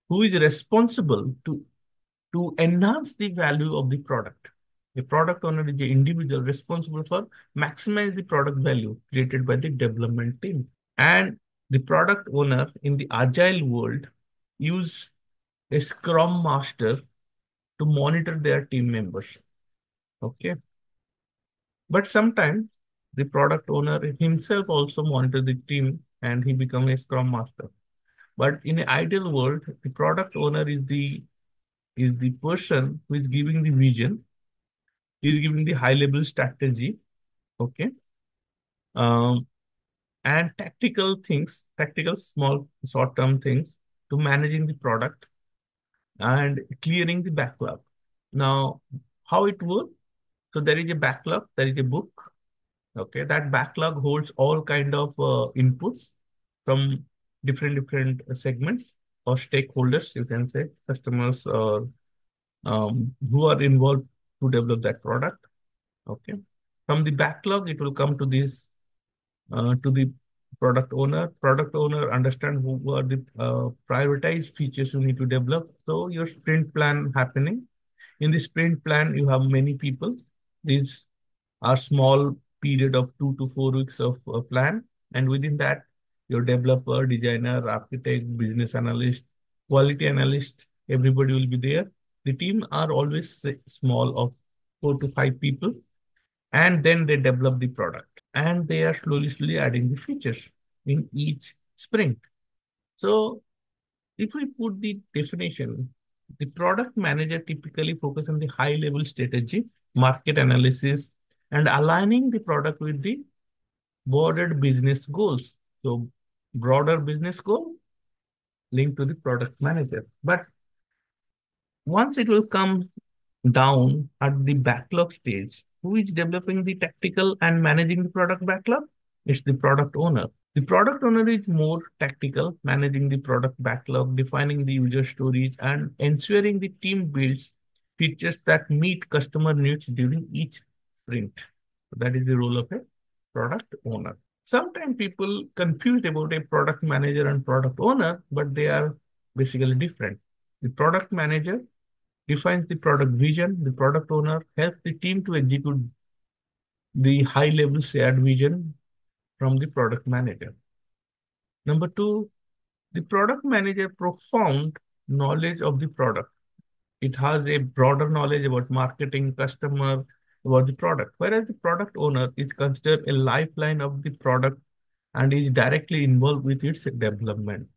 who is responsible to enhance the value of the product. The product owner is the individual responsible for maximize the product value created by the development team. And the product owner in the agile world use a scrum master to monitor their team members. Okay. But sometimes the product owner himself also monitor the team and he become a scrum master. But in an ideal world, the product owner is the person who is giving the vision, is giving the high level strategy, okay, um, and tactical small short term things to managing the product and clearing the backlog. Now, how it works? So there is a backlog, there is a book. Okay, that backlog holds all kind of inputs from different segments or stakeholders, you can say, customers or who are involved to develop that product. Okay, from the backlog, it will come to this to the product owner. Product owner understand who are the prioritized features you need to develop. So your sprint plan happening. In the sprint plan, you have many people. These are small period of 2 to 4 weeks of plan. And within that, your developer, designer, architect, business analyst, quality analyst, everybody will be there. The team are always small of 4 to 5 people. And then they develop the product. And they are slowly adding the features in each sprint. So if we put the definition, the product manager typically focus on the high level strategy, market analysis, and aligning the product with the broader business goals. So broader business goal linked to the product manager. But once it will come down at the backlog stage, who is developing the tactical and managing the product backlog? It's the product owner. The product owner is more tactical, managing the product backlog, defining the user stories, and ensuring the team builds features that meet customer needs during each sprint. So that is the role of a product owner. Sometimes people confused about a product manager and product owner, but they are basically different. The product manager defines the product vision. The product owner helps the team to execute the high level shared vision from the product manager. Number two, the product manager profound knowledge of the product. It has a broader knowledge about marketing, customer, about the product. Whereas the product owner is considered a lifeline of the product and is directly involved with its development.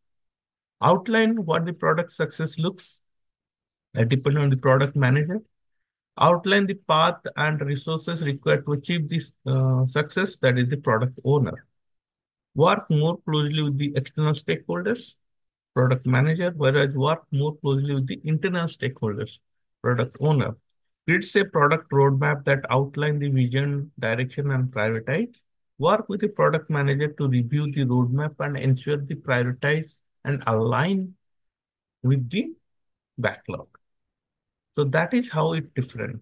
Outline what the product success looks, depend on the product manager. Outline the path and resources required to achieve this success, that is the product owner. Work more closely with the external stakeholders, product manager, whereas work more closely with the internal stakeholders, product owner. Creates a product roadmap that outline the vision, direction, and prioritize. Work with the product manager to review the roadmap and ensure the prioritize and align with the backlog. So that is how it different.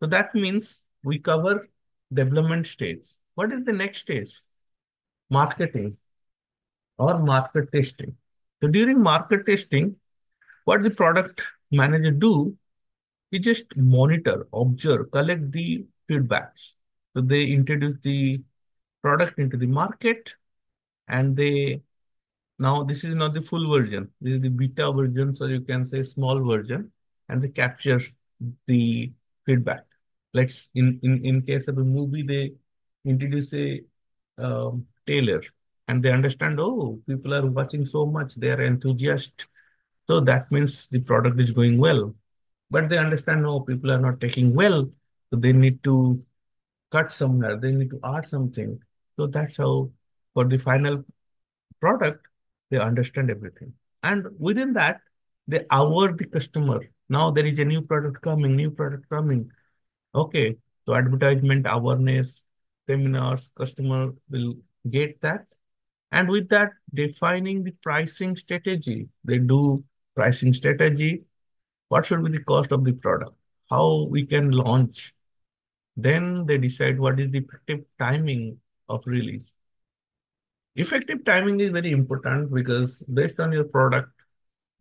So that means we cover development stage. What is the next stage? Marketing or market testing. So during market testing, what the product manager do is just monitor, observe, collect the feedbacks. So they introduce the product into the market, and they now this is not the full version. This is the beta version, so you can say small version, and they capture the feedback. Let's in case of a movie, they introduce a trailer, and they understand, oh, people are watching so much, they are enthusiastic. So that means the product is going well. But they understand, no, people are not taking well. So they need to cut somewhere, they need to add something. So that's how, for the final product, they understand everything. And within that, they aware the customer. Now there is a new product coming, new product coming. Okay. So advertisement, awareness, seminars, customer will get that. And with that, defining the pricing strategy. They do pricing strategy. What should be the cost of the product? How we can launch? Then they decide what is the effective timing of release. Effective timing is very important because based on your product,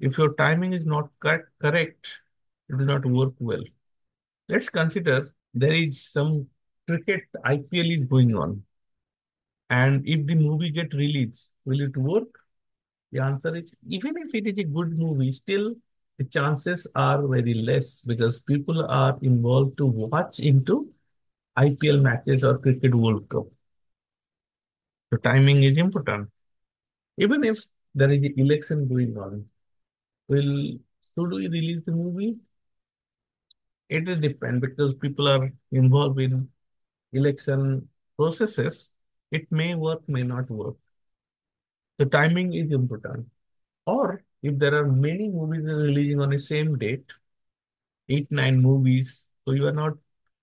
if your timing is not correct, it will not work well. Let's consider there is some cricket IPL is going on, and if the movie get released, will it work? The answer is, even if it is a good movie, still the chances are very less because people are involved to watch into IPL matches or Cricket World Cup. So timing is important. Even if there is an election going on, will should we release the movie? It will depend because people are involved in election processes. It may work, may not work. The timing is important. Or if there are many movies releasing on the same date, 8, 9 movies, so you are not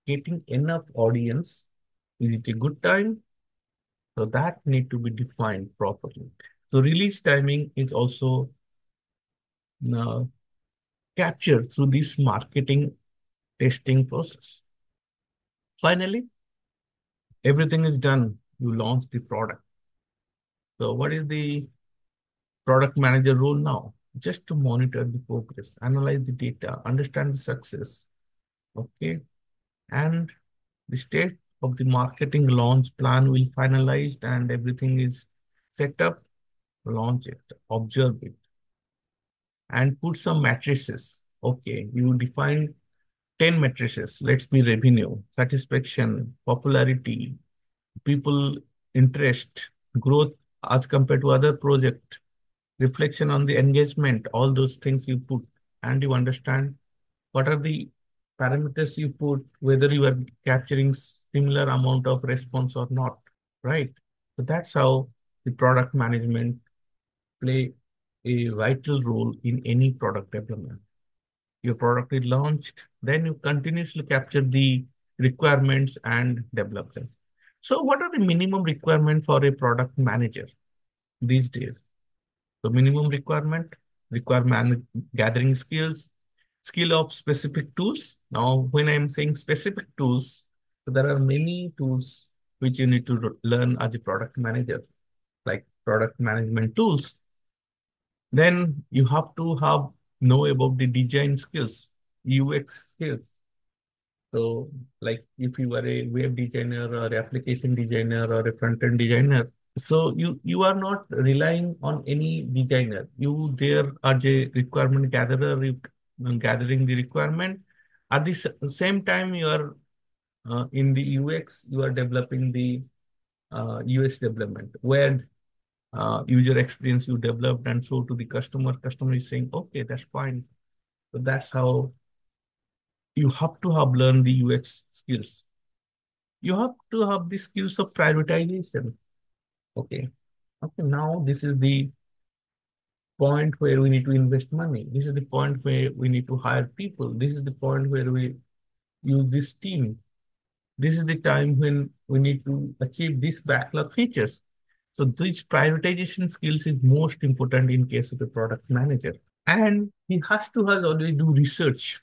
getting enough audience. Is it a good time? So that need to be defined properly. So release timing is also uh, captured through this marketing testing process. Finally, everything is done. You launch the product. So what is the product manager role now? Just to monitor the progress, analyze the data, understand the success. Okay. And the state of the marketing launch plan will finalized and everything is set up, launch it, observe it, and put some matrices. Okay, you define 10 matrices. Let's be revenue, satisfaction, popularity, people interest, growth as compared to other project, reflection on the engagement, all those things you put, and you understand what are the parameters you put, whether you are capturing similar amount of response or not, right? So that's how the product management play a vital role in any product development. Your product is launched, then you continuously capture the requirements and develop them. So what are the minimum requirement for a product manager these days? So minimum requirement, gathering skills, skill of specific tools. Now, when I'm saying specific tools, so there are many tools which you need to learn as a product manager, like product management tools. Then you have to have know about the design skills, UX skills. So, like if you are a web designer or application designer or a front-end designer, so you are not relying on any designer. You there as a requirement gatherer, gathering the requirement. At the same time, you are in the UX, you are developing the US development, where user experience you developed and show to the customer. Customer is saying, okay, that's fine. So that's how you have to have learned the UX skills. You have to have the skills of prioritization. Okay. Okay. Now this is the point where we need to invest money. This is the point where we need to hire people. This is the point where we use this team. This is the time when we need to achieve these backlog features. So this prioritization skills is most important in case of a product manager. And he has to has always do research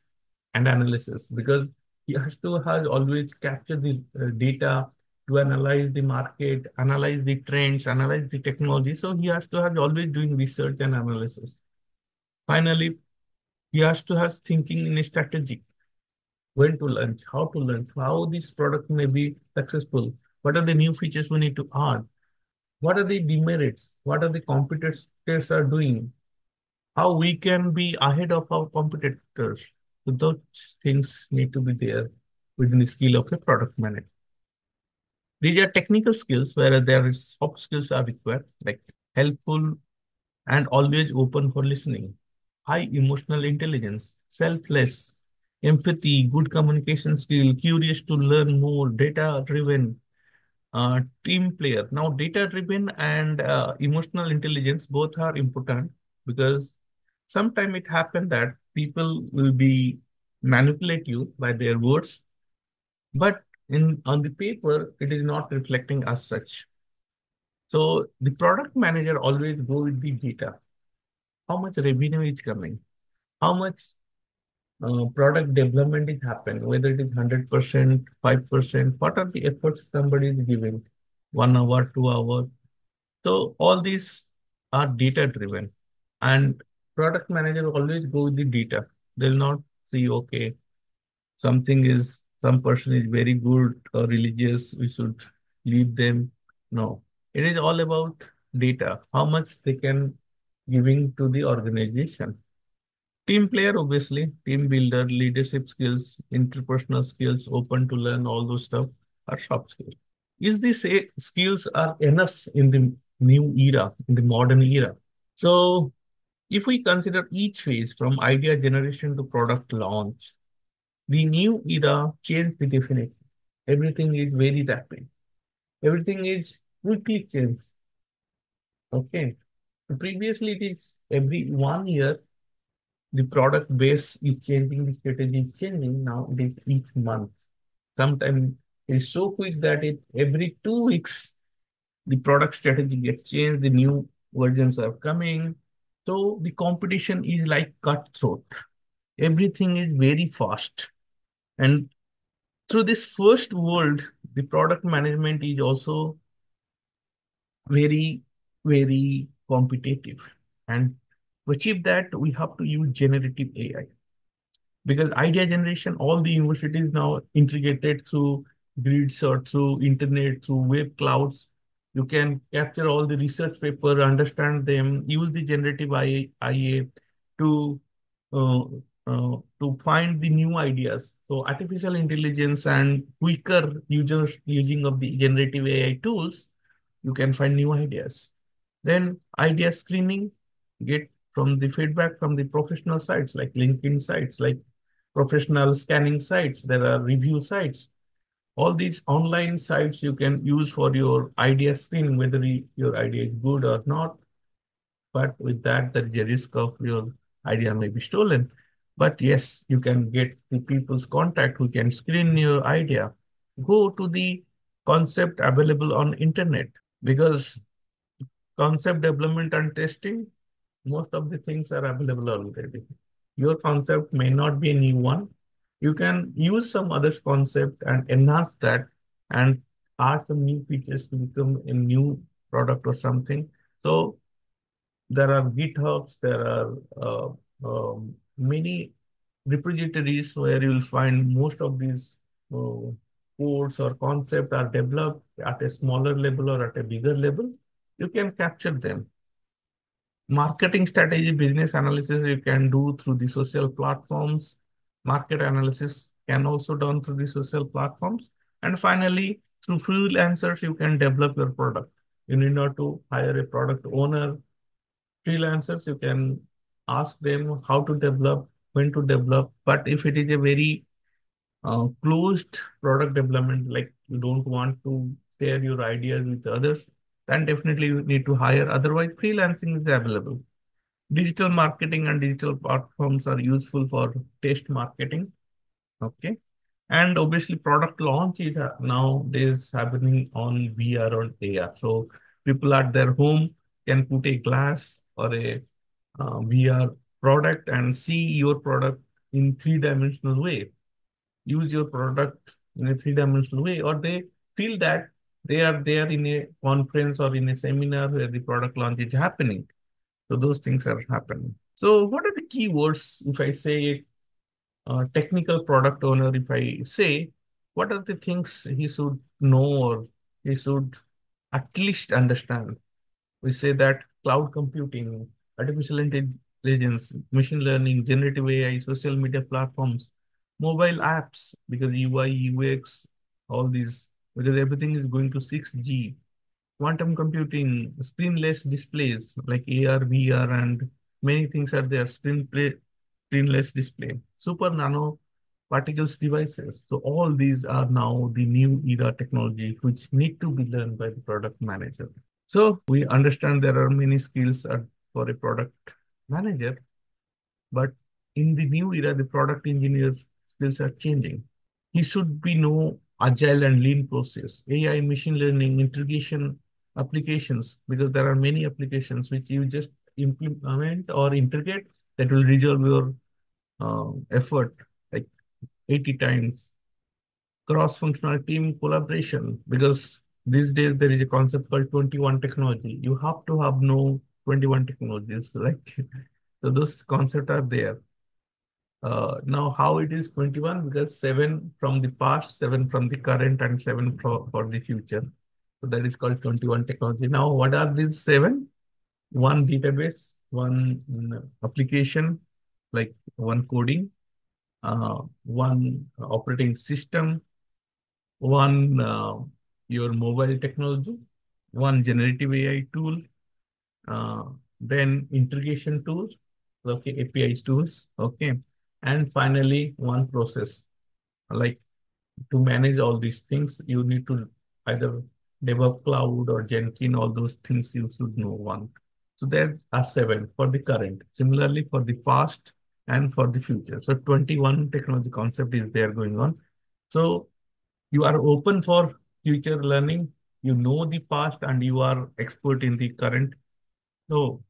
and analysis because he has to has always capture the data to analyze the market, analyze the trends, analyze the technology. So he has to have always doing research and analysis. Finally, he has to has thinking in a strategy, when to launch, how to launch, how this product may be successful, what are the new features we need to add, what are the demerits, what are the competitors are doing, how we can be ahead of our competitors. So those things need to be there within the skill of a product manager. These are technical skills where there is soft skills are required, like helpful and always open for listening, high emotional intelligence, selfless, empathy, good communication skill, curious to learn more, data driven, team player. Now, data driven and emotional intelligence both are important because sometimes it happens that people will be manipulate you by their words, but in on the paper it is not reflecting as such. So the product manager always go with the data. How much revenue is coming? How much product development is happening? Whether it is 100%, 5%, what are the efforts somebody is giving? 1 hour, 2 hours. So all these are data driven, and product manager always go with the data. They'll not see, okay, some person is very good or religious, we should leave them. No, it is all about data, how much they can giving to the organization. Team player, obviously, team builder, leadership skills, interpersonal skills, open to learn, all those stuff are soft skills. Is this skills are enough in the new era, in the modern era? So if we consider each phase from idea generation to product launch, the new era changed the definition. Everything is very rapid. Everything is quickly changed. Okay. Previously, it is every 1 year, the product base is changing, the strategy is changing. Now it is each month. Sometimes it's so quick that it every 2 weeks, the product strategy gets changed, the new versions are coming. So the competition is like cutthroat. Everything is very fast. And through this first world, the product management is also very, very competitive. And to achieve that, we have to use generative AI. Because idea generation, all the universities now integrated through grids or through internet, through web clouds. You can capture all the research paper, understand them, use the generative IA to uh, to find the new ideas. So artificial intelligence and quicker users using of the generative AI tools, you can find new ideas. Then idea screening, get from the feedback from the professional sites like LinkedIn sites, like professional scanning sites. There are review sites. All these online sites you can use for your idea screening, whether your idea is good or not. But with that, there is a risk of your idea may be stolen. But yes, you can get the people's contact who can screen your idea. Go to the concept available on internet because concept development and testing, most of the things are available already. Your concept may not be a new one. You can use some other concept and enhance that and add some new features to become a new product or something. So there are GitHubs, there are many repositories where you will find most of these uh, codes or concepts are developed at a smaller level or at a bigger level. You can capture them. Marketing strategy, business analysis you can do through the social platforms. Market analysis can also done through the social platforms. And finally, through freelancers, you can develop your product. You need not to hire a product owner. Freelancers, you can ask them how to develop, when to develop. But if it is a very closed product development, like you don't want to share your ideas with others, then definitely you need to hire. Otherwise, freelancing is available. Digital marketing and digital platforms are useful for test marketing. Okay. And obviously, product launch is nowadays happening on VR or AR. So people at their home can put a glass or a VR product and see your product in three-dimensional way. Use your product in a three-dimensional way, or they feel that they are there in a conference or in a seminar where the product launch is happening. So those things are happening. So what are the keywords if I say technical product owner, if I say, what are the things he should know or he should at least understand? We say that cloud computing, artificial intelligence, machine learning, generative AI, social media platforms, mobile apps, because UI, UX, all these, because everything is going to 6G, quantum computing, screenless displays like AR, VR, and many things are there. Screenless display, super nano particles devices. So all these are now the new era technology which need to be learned by the product manager. So we understand there are many skills for a product manager, but in the new era, the product engineer skills are changing. He should be know agile and lean process, AI, machine learning, integration applications, because there are many applications which you just implement or integrate that will resolve your effort like 80 times. Cross-functional team collaboration, because these days there is a concept called 21 technology. You have to have no 21 technologies, like so those concepts are there. Now, how it is 21? Because seven from the past, seven from the current, and seven for the future. So that is called 21 technology. Now, what are these seven? One database, one application, like one coding, one operating system, one your mobile technology, one generative AI tool, uh, then integration tools, okay, APIs tools, okay, and finally one process. Like to manage all these things, you need to either develop cloud or Jenkins, all those things you should know one. So there are seven for the current. Similarly, for the past and for the future. So 21 technology concept is there going on. So you are open for future learning, you know the past and you are expert in the current. So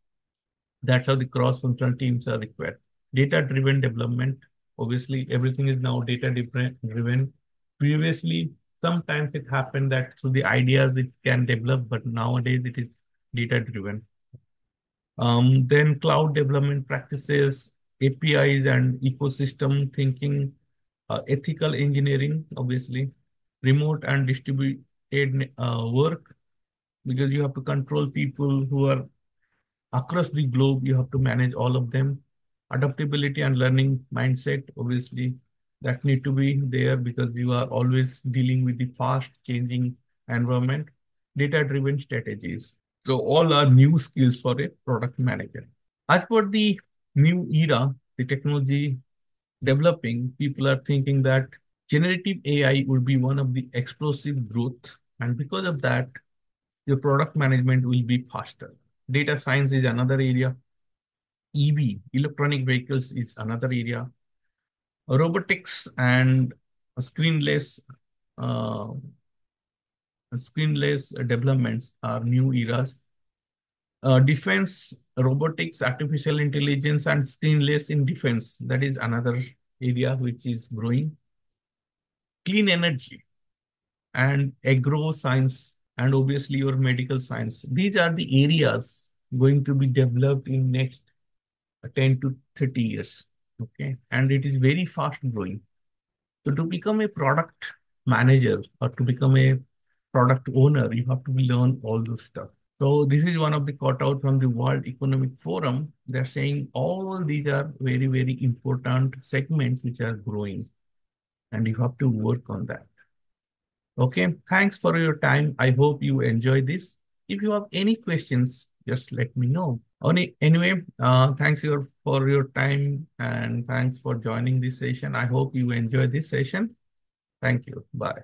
that's how the cross-functional teams are required. Data-driven development. Obviously, everything is now data-driven. Previously, sometimes it happened that through the ideas it can develop, but nowadays it is data-driven. Then cloud development practices, APIs and ecosystem thinking, ethical engineering, obviously, remote and distributed work, because you have to control people who are across the globe. You have to manage all of them. Adaptability and learning mindset, obviously, that need to be there because you are always dealing with the fast changing environment. Data-driven strategies. So all are new skills for a product manager. As for the new era, the technology developing, people are thinking that generative AI would be one of the explosive growth. And because of that, your product management will be faster. Data science is another area. EV, electronic vehicles, is another area. Robotics and screenless, uh, screenless developments are new eras. Defense, robotics, artificial intelligence, and screenless in defense. That is another area which is growing. Clean energy. and agro science, and obviously your medical science. These are the areas going to be developed in next 10 to 30 years. Okay. And it is very fast growing. So to become a product manager or to become a product owner, you have to learn all those stuff. So this is one of the quote out from the World Economic Forum. They're saying all these are very, very important segments which are growing, and you have to work on that. Okay, thanks for your time. I hope you enjoy this. If you have any questions, just let me know. Anyway, thanks for your time and thanks for joining this session. I hope you enjoy this session. Thank you. Bye.